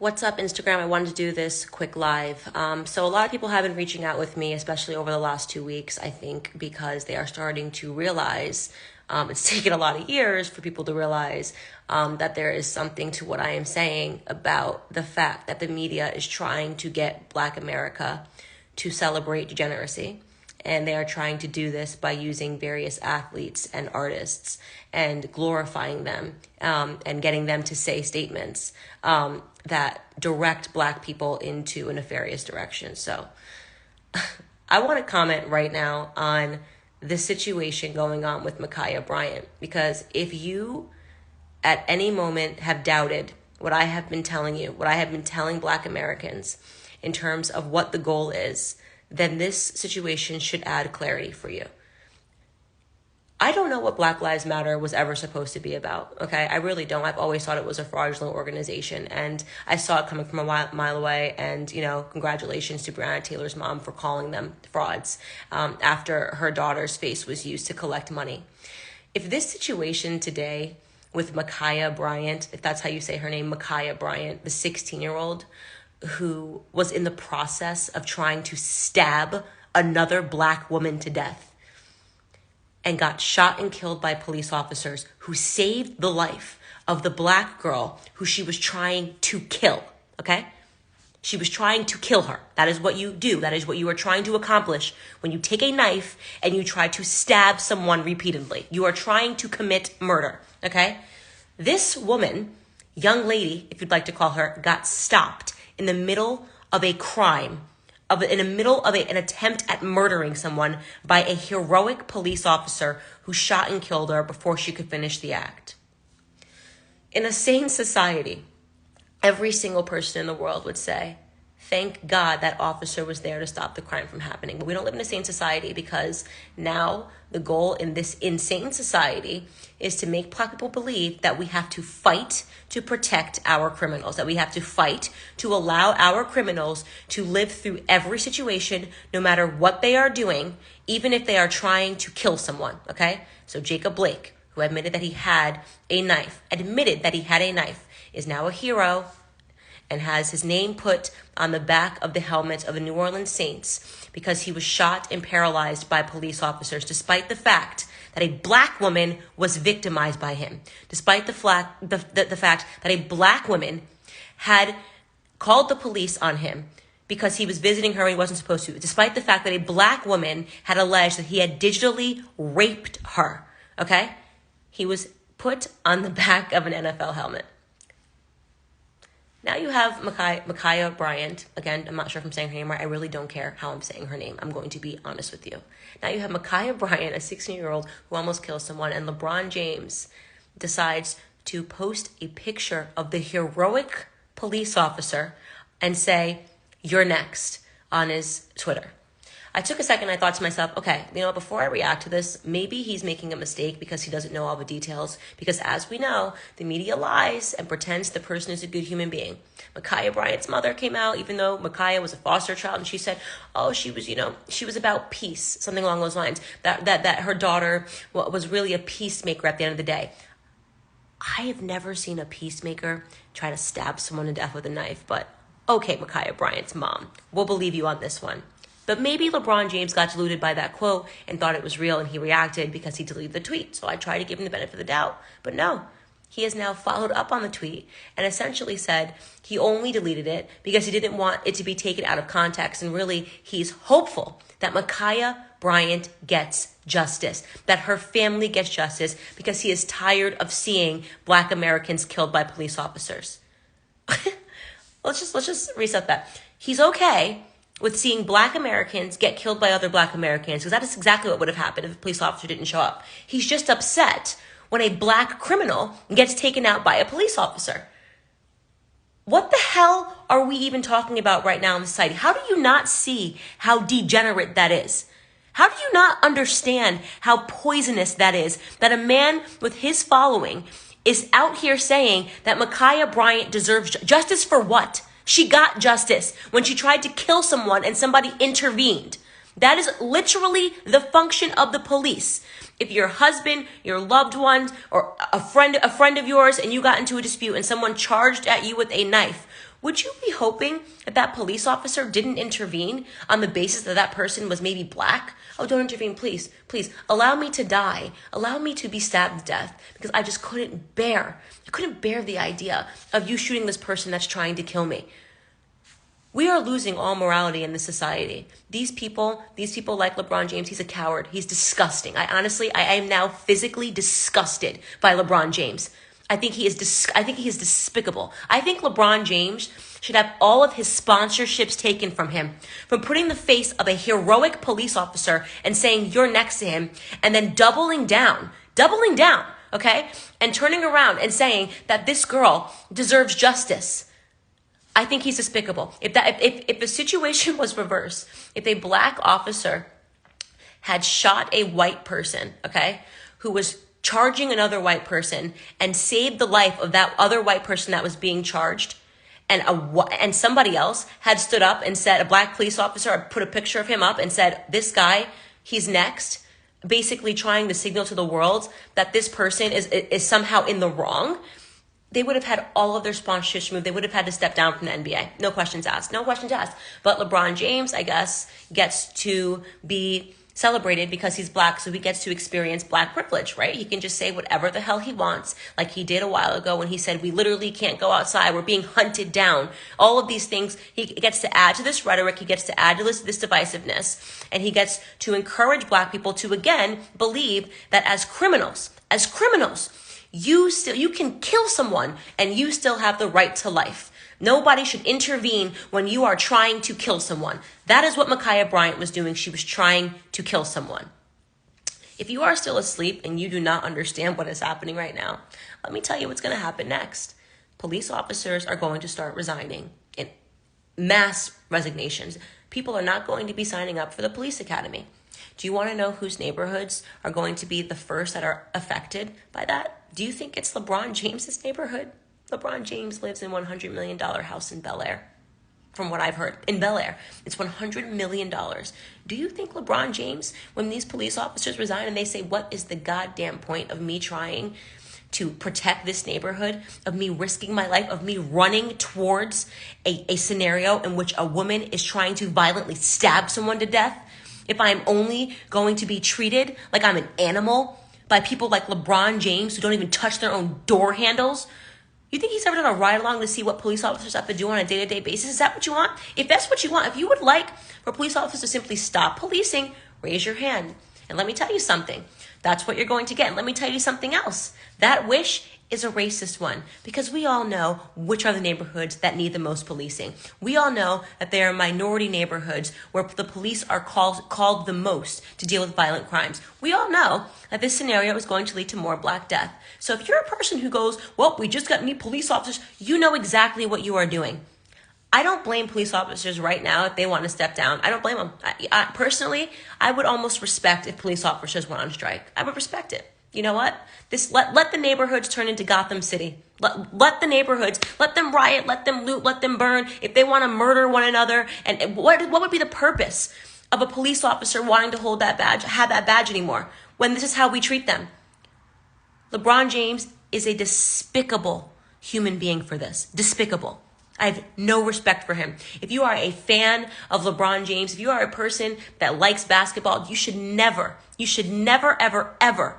What's up, Instagram? I wanted to do this quick live. So a lot of people have been reaching out with me, especially over the last 2 weeks, I think, because they are starting to realize it's taken a lot of years for people to realize that there is something to what I am saying about the fact that the media is trying to get Black America to celebrate degeneracy. And they are trying to do this by using various athletes and artists and glorifying them and getting them to say statements that direct Black people into a nefarious direction. So I want to comment right now on the situation going on with Ma'Khia Bryant, because if you at any moment have doubted what I have been telling you, what I have been telling Black Americans in terms of what the goal is, then this situation should add clarity for you. I don't know what Black Lives Matter was ever supposed to be about, okay? I really don't. I've always thought it was a fraudulent organization, and I saw it coming from a mile away, and, congratulations to Breonna Taylor's mom for calling them frauds after her daughter's face was used to collect money. If this situation today with Ma'Khia Bryant, if that's how you say her name, Ma'Khia Bryant, the 16-year-old, who was in the process of trying to stab another Black woman to death and got shot and killed by police officers who saved the life of the Black girl who she was trying to kill, okay? She was trying to kill her. That is what you do. That is what you are trying to accomplish when you take a knife and you try to stab someone repeatedly. You are trying to commit murder, okay? This woman, young lady, if you'd like to call her, got stopped in the middle of a crime, in the middle of an attempt at murdering someone by a heroic police officer who shot and killed her before she could finish the act. In a sane society, every single person in the world would say, thank God that officer was there to stop the crime from happening. But we don't live in a sane society, because now the goal in this insane society is to make Black people believe that we have to fight to protect our criminals, that we have to fight to allow our criminals to live through every situation, no matter what they are doing, even if they are trying to kill someone, okay? So Jacob Blake, who admitted that he had a knife, is now a hero and has his name put on the back of the helmet of the New Orleans Saints because he was shot and paralyzed by police officers, despite the fact that a Black woman was victimized by him, despite the fact that a Black woman had called the police on him because he was visiting her and he wasn't supposed to, despite the fact that a Black woman had alleged that he had digitally raped her, okay? He was put on the back of an NFL helmet. Now you have Ma'Khia Bryant. Again, I'm not sure if I'm saying her name right. I really don't care how I'm saying her name. I'm going to be honest with you. Now you have Ma'Khia Bryant, a 16-year-old who almost killed someone, and Lebron James decides to post a picture of the heroic police officer and say, "You're next," on his Twitter. I took a second. I thought to myself, okay, before I react to this, maybe he's making a mistake because he doesn't know all the details. Because as we know, the media lies and pretends the person is a good human being. Ma'Khia Bryant's mother came out, even though Ma'Khia was a foster child, and she said, oh, she was about peace, something along those lines, that her daughter was really a peacemaker at the end of the day. I have never seen a peacemaker try to stab someone to death with a knife, but okay, Ma'Khia Bryant's mom, we'll believe you on this one. But maybe LeBron James got deluded by that quote and thought it was real, and he reacted because he deleted the tweet. So I tried to give him the benefit of the doubt. But no, he has now followed up on the tweet and essentially said he only deleted it because he didn't want it to be taken out of context. And really, he's hopeful that Ma'Khia Bryant gets justice, that her family gets justice, because he is tired of seeing Black Americans killed by police officers. Let's just reset that. He's okay with seeing Black Americans get killed by other Black Americans, because that is exactly what would have happened if a police officer didn't show up. He's just upset when a Black criminal gets taken out by a police officer. What the hell are we even talking about right now in society? How do you not see how degenerate that is? How do you not understand how poisonous that is? That a man with his following is out here saying that Ma'Khia Bryant deserves justice for what? She got justice when she tried to kill someone and somebody intervened. That is literally the function of the police. If your husband, your loved one, or a friend of yours, and you got into a dispute and someone charged at you with a knife, would you be hoping that that police officer didn't intervene on the basis that that person was maybe black? Oh, don't intervene, please. Please, allow me to die. Allow me to be stabbed to death because I just couldn't bear. I couldn't bear the idea of you shooting this person that's trying to kill me. We are losing all morality in this society. These people like LeBron James, he's a coward. He's disgusting. I am now physically disgusted by LeBron James. I think he is despicable. I think LeBron James should have all of his sponsorships taken from him, from putting the face of a heroic police officer and saying you're next to him, and then doubling down, okay? And turning around and saying that this girl deserves justice. I think he's despicable. If the situation was reversed, if a black officer had shot a white person, okay, who was charging another white person and saved the life of that other white person that was being charged, and somebody else had stood up and said, a black police officer had put a picture of him up and said, this guy, he's next, basically trying to signal to the world that this person is somehow in the wrong, they would have had all of their sponsorships removed. They would have had to step down from the NBA. No questions asked. But LeBron James, I guess, gets to be celebrated because he's black, so he gets to experience black privilege, right? He can just say whatever the hell he wants, like he did a while ago when he said, we literally can't go outside. We're being hunted down. All of these things, he gets to add to this rhetoric. He gets to add to this divisiveness. And he gets to encourage black people to, again, believe that as criminals, you can kill someone and you still have the right to life. Nobody should intervene when you are trying to kill someone. That is what Ma'Khia Bryant was doing. She was trying to kill someone. If you are still asleep and you do not understand what is happening right now, let me tell you what's going to happen next. Police officers are going to start resigning in mass resignations. People are not going to be signing up for the police academy. Do you want to know whose neighborhoods are going to be the first that are affected by that? Do you think it's LeBron James's neighborhood? LeBron James lives in a $100 million house in Bel Air. From what I've heard, in Bel Air, it's $100 million. Do you think LeBron James, when these police officers resign and they say, what is the goddamn point of me trying to protect this neighborhood, of me risking my life, of me running towards a scenario in which a woman is trying to violently stab someone to death? If I'm only going to be treated like I'm an animal by people like LeBron James who don't even touch their own door handles? You think he's ever done a ride along to see what police officers have to do on a day-to-day basis? Is that what you want? If that's what you want, if you would like for police officers to simply stop policing, raise your hand. And let me tell you something. That's what you're going to get. And let me tell you something else. That wish is a racist one, because we all know which are the neighborhoods that need the most policing. We all know that there are minority neighborhoods where the police are called the most to deal with violent crimes. We all know that this scenario is going to lead to more Black death. So if you're a person who goes, well, we just got new police officers, you know exactly what you are doing. I don't blame police officers right now if they want to step down. I don't blame them. Personally, I would almost respect if police officers went on strike. I would respect it. You know what? Let the neighborhoods turn into Gotham City. Let the neighborhoods, let them riot, let them loot, let them burn. If they want to murder one another, and what would be the purpose of a police officer wanting to hold that badge, have that badge anymore, when this is how we treat them? LeBron James is a despicable human being for this. Despicable. I have no respect for him. If you are a fan of LeBron James, if you are a person that likes basketball, you should never, ever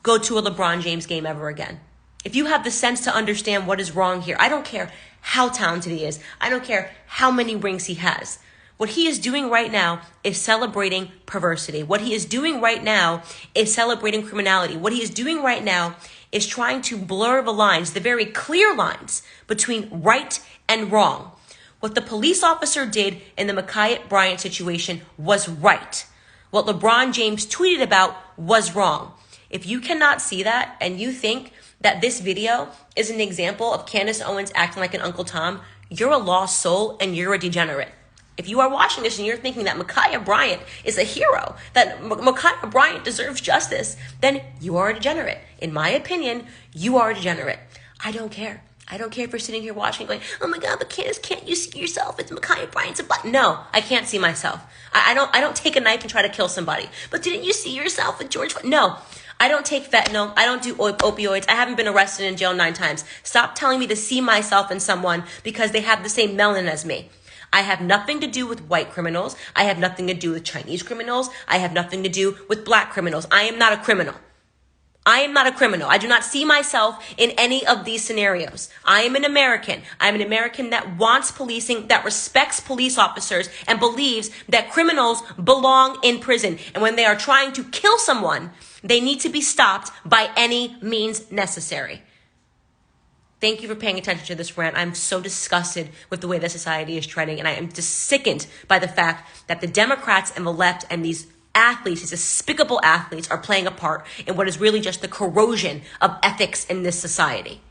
go to a LeBron James game ever again. If you have the sense to understand what is wrong here, I don't care how talented he is. I don't care how many rings he has. What he is doing right now is celebrating perversity. What he is doing right now is celebrating criminality. What he is doing right now is trying to blur the lines, the very clear lines between right and wrong. What the police officer did in the Ma'Khia Bryant situation was right. What LeBron James tweeted about was wrong. If you cannot see that and you think that this video is an example of Candace Owens acting like an Uncle Tom, you're a lost soul and you're a degenerate. If you are watching this and you're thinking that Ma'Khia Bryant is a hero, that Ma'Khia Bryant deserves justice, then you are a degenerate. In my opinion, you are a degenerate. I don't care. I don't care if you're sitting here watching going, oh my God, but Candace, can't you see yourself? It's Ma'Khia Bryant's a butt. No, I can't see myself. I don't take a knife and try to kill somebody. But didn't you see yourself with George? No, I don't take fentanyl. I don't do opioids. I haven't been arrested and in jail 9 times. Stop telling me to see myself in someone because they have the same melanin as me. I have nothing to do with white criminals. I have nothing to do with Chinese criminals. I have nothing to do with black criminals. I am not a criminal. I am not a criminal. I do not see myself in any of these scenarios. I am an American. I am an American that wants policing, that respects police officers, and believes that criminals belong in prison. And when they are trying to kill someone, they need to be stopped by any means necessary. Thank you for paying attention to this rant. I'm so disgusted with the way that society is trending, and I am just sickened by the fact that the Democrats and the left and these athletes, these despicable athletes, are playing a part in what is really just the corrosion of ethics in this society.